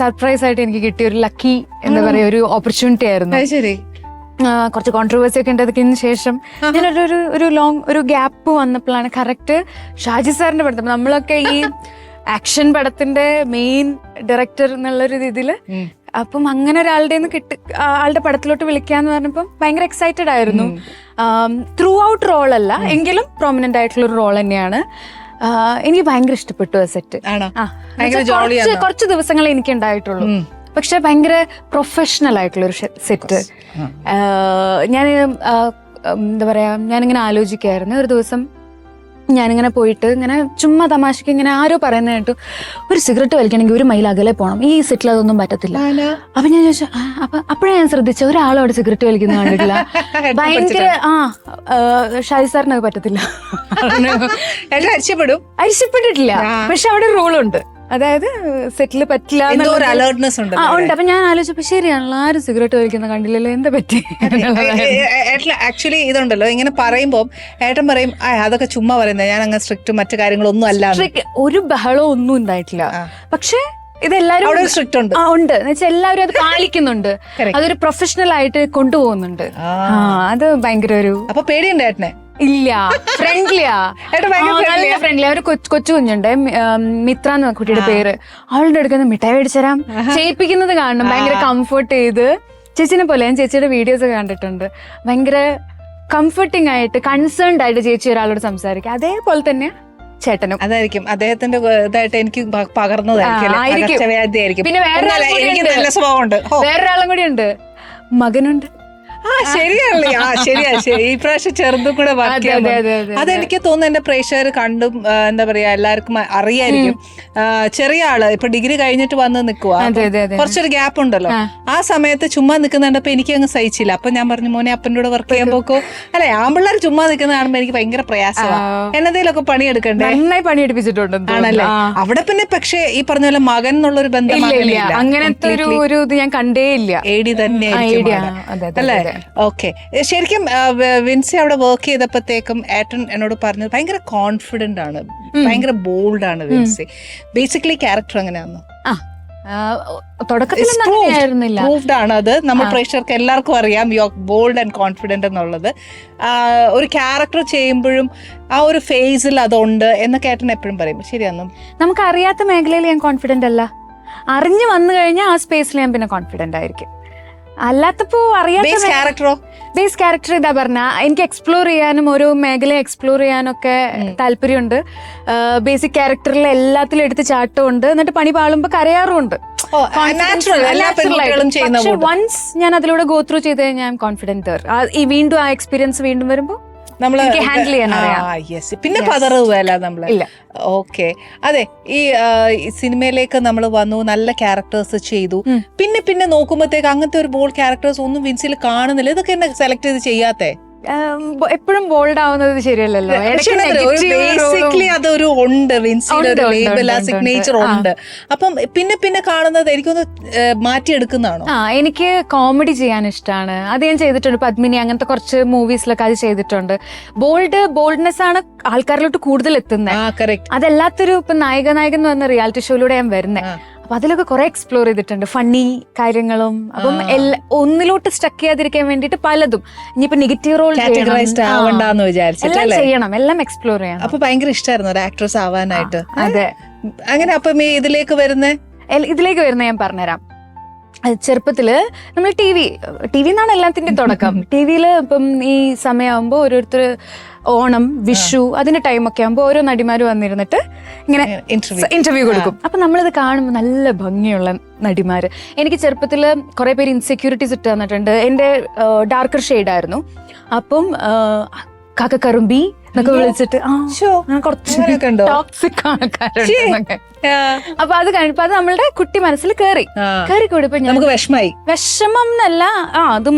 Surprise ആയിട്ട് എനിക്ക് കിട്ടിയ ഒരു ലക്കി എന്താ പറയാ ഒരു ഓപ്പർച്യൂണിറ്റി ആയിരുന്നു. ശരി. കുറച്ച് കോൺട്രവേഴ്സി ഒക്കെ ഉണ്ടതിന് ശേഷം ഞാനൊരു ലോങ് ഒരു ഗ്യാപ്പ് വന്നപ്പോഴാണ് കറക്റ്റ് ഷാജി സാറിന്റെ പടത്തിൽ നമ്മളൊക്കെ ഈ ആക്ഷൻ പടത്തിന്റെ മെയിൻ ഡയറക്ടർ എന്നുള്ളൊരു രീതിയില് അപ്പം അങ്ങനെ ഒരാളുടെ ആളുടെ പടത്തിലോട്ട് വിളിക്കാന്ന് പറഞ്ഞപ്പം ഭയങ്കര എക്സൈറ്റഡ് ആയിരുന്നു. ത്രൂ ഔട്ട് റോൾ അല്ല എങ്കിലും പ്രോമിനന്റ് ആയിട്ടുള്ള ഒരു റോൾ തന്നെയാണ്. എനിക്ക് ഭയങ്കര ഇഷ്ടപ്പെട്ടു ആ സെറ്റ്. കുറച്ച് ദിവസങ്ങളെ എനിക്ക് ഉണ്ടായിട്ടുള്ളൂ, പക്ഷെ ഭയങ്കര പ്രൊഫഷണൽ ആയിട്ടുള്ള ഒരു സെറ്റ്. ഞാൻ എന്താ പറയാ, ഞാനിങ്ങനെ ആലോചിക്കായിരുന്നു ഒരു ദിവസം. ഞാനിങ്ങനെ പോയിട്ട് ഇങ്ങനെ ചുമ്മാ തമാശക്ക് ഇങ്ങനെ ആരോ പറയുന്ന കേട്ടു, ഒരു സിഗരറ്റ് വലിക്കണമെങ്കിൽ 1 മൈൽ അകലെ പോകണം, ഈ സെറ്റിൽ അതൊന്നും പറ്റത്തില്ല. അപ്പൊ ഞാൻ ചോദിച്ചു, അപ്പോഴേ ഞാൻ ശ്രദ്ധിച്ച ഒരാളും അവിടെ സിഗരറ്റ് വലിക്കുന്ന കണ്ടിട്ടില്ല. ഭയങ്കര ഷാജി സാറിനത് പറ്റത്തില്ല, അരിശപ്പെട്ടിട്ടില്ല. പക്ഷെ അവിടെ റൂളുണ്ട്, അതായത് സെറ്റിൽ പറ്റില്ല ഉണ്ട്. അപ്പൊ ഞാൻ ആലോചിച്ചപ്പോ ശരിയാണല്ലോ, ആരും സിഗരറ്റ് വലിക്കുന്ന കണ്ടില്ലല്ലോ, എന്താ പറ്റി? ആക്ച്വലി ഇതുണ്ടല്ലോ, ഇങ്ങനെ പറയുമ്പോ ഏട്ടൻ പറയും അതൊക്കെ ചുമ്മാ പറയുന്നത്, ഞാൻ അങ്ങനെ സ്ട്രിക്റ്റ് മറ്റു കാര്യങ്ങളൊന്നും അല്ല. ഒരു ബഹളവും ഒന്നും ഉണ്ടായിട്ടില്ല. പക്ഷെ ഇതെല്ലാരും ഉണ്ട് എന്ന് വെച്ചാൽ എല്ലാവരും അത് പാലിക്കുന്നുണ്ട്, അതൊരു പ്രൊഫഷണൽ ആയിട്ട് കൊണ്ടുപോകുന്നുണ്ട്. അത് ഭയങ്കര ഒരു. അപ്പൊ പേടിയുണ്ട് ഏട്ടനെ? ഇല്ല, ഫ്രണ്ട്ലിയാ, നല്ല ഫ്രണ്ട്ലി. ഒരു കൊച്ചു കുഞ്ഞുണ്ട്, മിത്ര എന്ന കുട്ടിയുടെ പേര്. അവളുടെ അടുക്കുന്ന മിഠായി മേടിച്ചരാം ചെയ്യിപ്പിക്കുന്നത് കാണണം, ഭയങ്കര കംഫർട്ട് ചെയ്ത്. ചേച്ചിനെ പോലെ ഞാൻ ചേച്ചിയുടെ വീഡിയോസ് ഒക്കെ കണ്ടിട്ടുണ്ട്. ഭയങ്കര കംഫർട്ടിങ് ആയിട്ട് കൺസേൺഡ് ആയിട്ട് ചേച്ചി ഒരാളോട് സംസാരിക്കുക. അതേപോലെ തന്നെ ചേട്ടനും അതായിരിക്കും അദ്ദേഹത്തിന്റെ ഇതായിട്ട് എനിക്ക് പകർന്നതായിരിക്കും. പിന്നെ വേറൊരാളും കൂടി ഉണ്ട്, മകനുണ്ട്. ശരിയല്ലേ? ശരിയാ. ഈ പ്രാവശ്യം ചെറുതും കൂടെ അതെനിക്ക് തോന്നുന്നു എന്റെ പ്രേക്ഷകർ കണ്ടും എന്താ പറയാ എല്ലാവർക്കും അറിയായിരിക്കും. ചെറിയ ആള് ഇപ്പൊ ഡിഗ്രി കഴിഞ്ഞിട്ട് വന്ന് നിൽക്കുക, കുറച്ചൊരു ഗ്യാപ്പ് ഉണ്ടല്ലോ. ആ സമയത്ത് ചുമ്മാ നിൽക്കുന്നുണ്ടപ്പോ എനിക്ക് അങ്ങ് സഹിച്ചില്ല. അപ്പൊ ഞാൻ പറഞ്ഞു, മോനെ അപ്പൻ്റെ കൂടെ വർക്ക് ചെയ്യാൻ പോക്കോ. അല്ലെ, ആമ്പിള്ളേർ ചുമ്മാ നിൽക്കുന്ന കാണുമ്പോ എനിക്ക് ഭയങ്കര പ്രയാസമാണ്. എന്നതിലൊക്കെ പണിയെടുക്കണ്ടേ? നന്നായി പണിയെടുപ്പിച്ചിട്ടുണ്ട്. ആണല്ലേ? അവിടെ പിന്നെ പക്ഷെ ഈ പറഞ്ഞ പോലെ മകൻ എന്നുള്ളൊരു ബന്ധം അങ്ങനത്തെ ഒരു ഇത് ഞാൻ കണ്ടേ ഇല്ല. എഡി തന്നെ അല്ലേ? ഓക്കെ. ശരിക്കും വിൻസി അവിടെ വർക്ക് ചെയ്തപ്പോഴത്തേക്കും ഏട്ടൻ എന്നോട് പറഞ്ഞത് ഭയങ്കര കോൺഫിഡന്റ് ആണ്, ഭയങ്കര ബോൾഡ് ആണ് വിൻസി. ബേസിക്കലി ക്യാരക്ടർ അങ്ങനെയാണോ? പ്രൂവ്ഡ് ആണ് അത്. നമ്മൾ പ്രേക്ഷകർക്ക് എല്ലാവർക്കും അറിയാം you are bold and confident എന്നുള്ളത്. ഒരു ക്യാരക്ടർ ചെയ്യുമ്പോഴും ആ ഒരു ഫേസിൽ അതുണ്ട് എന്നൊക്കെ ഏട്ടൻ എപ്പോഴും പറയും. ശരിയാണോ? നമുക്ക് അറിയാത്ത മേഖലയിൽ ഞാൻ കോൺഫിഡന്റ് അല്ല, അറിഞ്ഞു വന്നു കഴിഞ്ഞാൽ ആ സ്പേസിൽ ഞാൻ പിന്നെ കോൺഫിഡന്റ് ആയിരിക്കും. അല്ലാത്തപ്പോ അറിയാത്ത ബേസ് ക്യാരക്ടർ ഇതാ പറഞ്ഞ, എനിക്ക് എക്സ്പ്ലോർ ചെയ്യാനും ഓരോ മേഖലയെ എക്സ്പ്ലോർ ചെയ്യാനൊക്കെ താല്പര്യമുണ്ട്. ബേസിക് ക്യാരക്ടറിൽ എല്ലാത്തിലും എടുത്ത് ചാട്ടമുണ്ട്, എന്നിട്ട് പണി പാളുമ്പോ കരയാറുമുണ്ട്. വൺസ് ഞാൻ അതിലൂടെ ഗോ ത്രൂ ചെയ്ത് കഴിഞ്ഞാൽ കോൺഫിഡന്റ്. ഈ വീണ്ടും ആ എക്സ്പീരിയൻസ് വീണ്ടും വരുമ്പോ ഹാൻഡിൽ ചെയ്യാൻ അറിയാം. പിന്നെ പതറുകയല്ല നമ്മള്. ഓക്കെ. അതെ, ഈ സിനിമയിലേക്ക് നമ്മൾ വന്നു, നല്ല ക്യാരക്ടേഴ്സ് ചെയ്തു. പിന്നെ പിന്നെ നോക്കുമ്പോഴത്തേക്ക് അങ്ങനത്തെ ഒരു ബോൾഡ് ക്യാരക്ടേഴ്സ് ഒന്നും വിൻസിൽ കാണുന്നില്ല. ഇതൊക്കെ എന്നെ സെലക്ട് ചെയ്ത് ചെയ്യാത്തേ? എപ്പോഴും ബോൾഡ് ആവുന്നത് ശരിയല്ലല്ലോ. ബേസിക്കലി അതൊരു ഉണ്ട്, വിൻസിയുടെ ഒരു ലേബൽ, ആ സിഗ്നേച്ചർ ഉണ്ട്. അപ്പം പിന്നെ പിന്നെ കാണുന്നത് എനിക്കൊന്ന് മാറ്റിയെടുക്കുന്നതാണോ? എനിക്ക് കോമഡി ചെയ്യാൻ ഇഷ്ടമാണ്, അത് ഞാൻ ചെയ്തിട്ടുണ്ട്. പത്മിനി അങ്ങനത്തെ കുറച്ച് മൂവീസിലൊക്കെ അത് ചെയ്തിട്ടുണ്ട്. ബോൾഡ്നെസ് ആണ് ആൾക്കാരിലോട്ട് കൂടുതൽ എത്തുന്നത്. അതല്ലാത്തൊരു ഇപ്പൊ നായകൻ എന്ന് പറഞ്ഞ റിയാലിറ്റി ഷോയിലൂടെ ഞാൻ വരുന്നത്. അപ്പൊ അതിലൊക്കെ കുറെ എക്സ്പ്ലോർ ചെയ്തിട്ടുണ്ട്, ഫണ്ണി കാര്യങ്ങളും. അപ്പം ഒന്നിലോട്ട് സ്റ്റക്ക് ചെയ്യാതിരിക്കാൻ വേണ്ടിട്ട് പലതും, ഇനിയിപ്പോ നെഗറ്റീവ് റോൾ ചെയ്യണം, എല്ലാം എക്സ്പ്ലോർ ചെയ്യണം. അപ്പൊ ഭയങ്കര ഇഷ്ടമായിരുന്നു ഒരു ആക്ട്രസ് ആവാനായിട്ട്. അതെ. അങ്ങനെ അപ്പം ഇതിലേക്ക് വരുന്ന ഞാൻ പറഞ്ഞുതരാം. ചെറുപ്പത്തില് നമ്മൾ ടി വി എന്നാണ് എല്ലാത്തിന്റെയും തുടക്കം. ടിവിയില് ഇപ്പം ഈ സമയമാകുമ്പോ ഓരോരുത്തർ ഓണം, വിഷു അതിന്റെ ടൈമൊക്കെ ആകുമ്പോൾ ഓരോ നടിമാര് വന്നിരുന്നിട്ട് ഇങ്ങനെ ഇന്റർവ്യൂ കൊടുക്കും. അപ്പൊ നമ്മളിത് കാണുമ്പോൾ നല്ല ഭംഗിയുള്ള നടിമാര്. എനിക്ക് ചെറുപ്പത്തില് കുറെ പേര് ഇൻസെക്യൂരിറ്റീസ് ഇട്ട് തന്നിട്ടുണ്ട്. എന്റെ ഡാർക്കർ ഷെയ്ഡായിരുന്നു. അപ്പം കാക്കക്കറുമ്പി എന്നൊക്കെ വിളിച്ചിട്ട് കുറച്ച് ടോക്സിക് ആൾക്കാരുണ്ട്. അപ്പൊ അത് കഴിഞ്ഞപ്പോ അത് നമ്മളുടെ കുട്ടി മനസ്സിൽ കയറി കൂടിയപ്പോ നമുക്ക് വിഷമം എന്നല്ല, അതും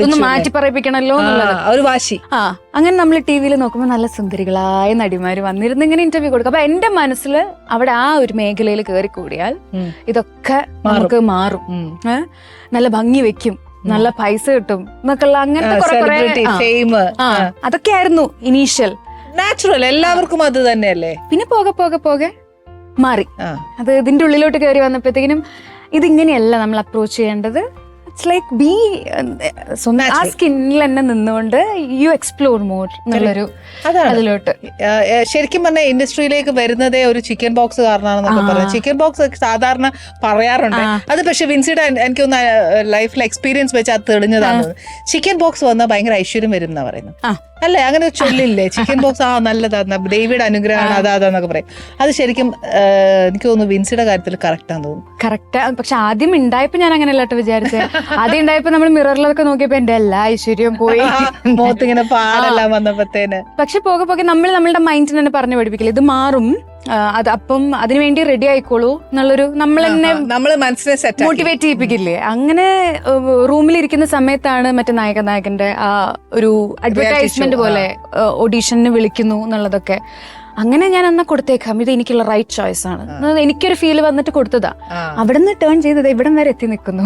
ഒന്ന് മാറ്റി പറയിപ്പിക്കണല്ലോ എന്നുള്ളത് ഒരു വാശി. അങ്ങനെ നമ്മൾ ടി വിയിൽ നോക്കുമ്പോ നല്ല സുന്ദരികളായ നടിമാര് വന്നിരുന്ന് ഇങ്ങനെ ഇന്റർവ്യൂ കൊടുക്കും. അപ്പൊ എന്റെ മനസ്സിൽ അവിടെ ആ ഒരു മേഖലയിൽ കയറി കൂടിയാൽ ഇതൊക്കെ നമുക്ക് മാറും, നല്ല ഭംഗി വെക്കും, നല്ല പൈസ കിട്ടും എന്നൊക്കെയുള്ള അങ്ങനത്തെ അതൊക്കെയായിരുന്നു ഇനീഷ്യൽ. നാച്ചുറൽ, എല്ലാവർക്കും അത് തന്നെയല്ലേ. പിന്നെ പോകെ മാറി. ആ. അത് ഇതിന്റെ ഉള്ളിലോട്ട് കയറി വന്നപ്പോഴത്തേക്കിനും ഇതിങ്ങനെയല്ല നമ്മൾ അപ്രോച്ച് ചെയ്യേണ്ടത്. ഇറ്റ്സ് ലൈക്ക് ബി ആ സ്കിന്നിൽ തന്നെ നിന്നുകൊണ്ട് യു എക്സ്പ്ലോർ മോർ എന്നുള്ളൊരു അതിലോട്ട്. ശരിക്കും പറഞ്ഞാൽ ഇൻഡസ്ട്രിയിലേക്ക് വരുന്നതേ ഒരു ചിക്കൻ ബോക്സ് കാരണമാണെന്നൊക്കെ പറയാം. ചിക്കൻ ബോക്സ് സാധാരണ പറയാറുണ്ട്. അത് പക്ഷെ വിൻസിയുടെ എനിക്കൊന്ന് ലൈഫിൽ എക്സ്പീരിയൻസ് വെച്ച് അത് തെളിഞ്ഞതാണ്. ചിക്കൻ ബോക്സ് വന്നാൽ ഭയങ്കര ഐശ്വര്യം വരും എന്നാ പറയുന്നത് അല്ലേ? അങ്ങനെ ചൊല്ലില്ലേ? ചിക്കൻ ബോക്സ് നല്ലതാ, ദേവിയുടെ അനുഗ്രഹമാണ് അതാന്നൊക്കെ പറയും. അത് ശരിക്കും എനിക്ക് തോന്നുന്നു വിൻസിയുടെ കാര്യത്തിൽ കറക്റ്റാന്ന് തോന്നുന്നു. കറക്റ്റ്. പക്ഷെ ആദ്യം ഉണ്ടായപ്പോ ഞാൻ അങ്ങനെ അല്ലാട്ട് വിചാരിച്ചത്. ആദ്യം ഉണ്ടായപ്പോ നമ്മൾ മിററിലൊക്കെ നോക്കിയപ്പോ എന്റെ എല്ലാ ഐശ്വര്യവും പോയി, മുഖത്തിങ്ങനെ പാടെല്ലാം വന്നപ്പോഴത്തേന്. പക്ഷെ പോകെ പോകെ നമ്മളുടെ മൈൻഡിന് തന്നെ പറഞ്ഞു പഠിപ്പിക്കില്ല, ഇത് മാറും, അത് അപ്പം അതിനുവേണ്ടി റെഡി ആയിക്കോളൂ എന്നുള്ളൊരു നമ്മള് മനസ്സിനെ സെറ്റ് മോട്ടിവേറ്റ് ചെയ്യിപ്പിക്കില്ലേ. അങ്ങനെ റൂമിലിരിക്കുന്ന സമയത്താണ് മറ്റേ നായകന്റെ ആ ഒരു അഡ്വർടൈസ്മെന്റ് പോലെ ഓഡീഷന് വിളിക്കുന്നു എന്നുള്ളതൊക്കെ. അങ്ങനെ ഞാൻ അന്ന് കൊടുത്തേക്കാം, ഇത് എനിക്കുള്ള റൈറ്റ് ചോയ്സ് ആണ്, എനിക്കൊരു ഫീൽ വന്നിട്ട് കൊടുത്തതാ. അവിടെ നിന്ന് ടേൺ ചെയ്തത് ഇവിടം വരെ എത്തി നിൽക്കുന്നു.